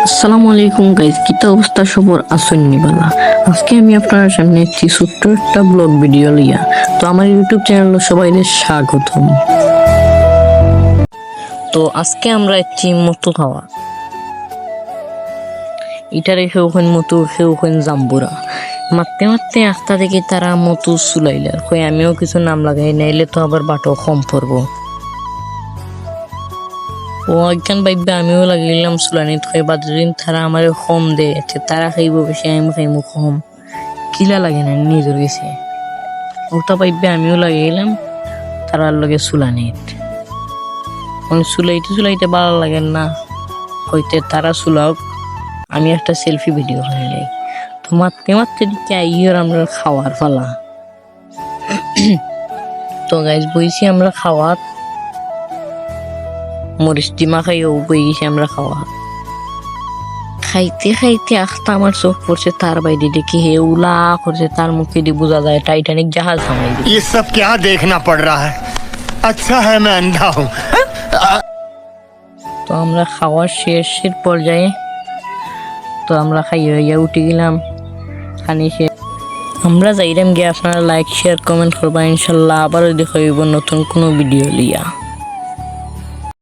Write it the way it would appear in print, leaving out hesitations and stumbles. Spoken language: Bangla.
আসসালামু আলাইকুম গাইজ, কিতা অবস্থা সবর আসুন নিবালা। আজকে আমি আপনার সামনে একটি ছোট্ট একটা ব্লগ ভিডিও লিয়া। তো আমার ইউটিউব চ্যানেল সবাইকে স্বাগতম। তো আজকে আমরা একটি মতো খাওয়া এটারে সেওখান মতো সেওখান জাম্বুরা মারতে মারতে আস্তা থেকে তারা মতো চুলাইলার কই আমিও কিছু নাম লাগাই নাইলে তো আবার বাটো কম পড়বো। ও একখান বাইবে আমিও লাগাইলাম চুলানিত খাই বাদরিন তারা আমার কম দে তারা খাইব বেশি আমি খাইমু কম কিলা লাগে না নিজের গেছে ওটা বাইবে আমিও লাগাইলাম তারার লগে চুলানিত মানে চুলাইতে ভালো লাগে না হইতে তারা চুলাওক আমি একটা সেলফি ভিডিও খাইলাই তো মারতে মারতে দিকে আইয়র আমরা খাওয়ার ফালা। তো গাইজ বইছি আমরা খাওয়ার মরিচ ডিমা খাইও বই গেছি আমরা খাওয়া খাইতে খাইতে আস্তা আমার চোখ পড়ছে তার বাইরে দেখি হে উলা করছে তার মুখে দিয়ে বোঝা যায় টাইটানিক জাহাজ থামাই দিল। ये सब क्या देखना पड़ रहा है? अच्छा है मैं अंधा हूँ। তো আমরা খাওয়ার শেষের পর্যায়ে তো আমরা খাইয়ে হইয়া উঠে গেলাম খানি শেষ আমরা যাইলাম গিয়ে আপনারা লাইক শেয়ার কমেন্ট করবা ইনশাল্লাহ আবারও দেখা হইব নতুন কোনো ভিডিও লিয়া।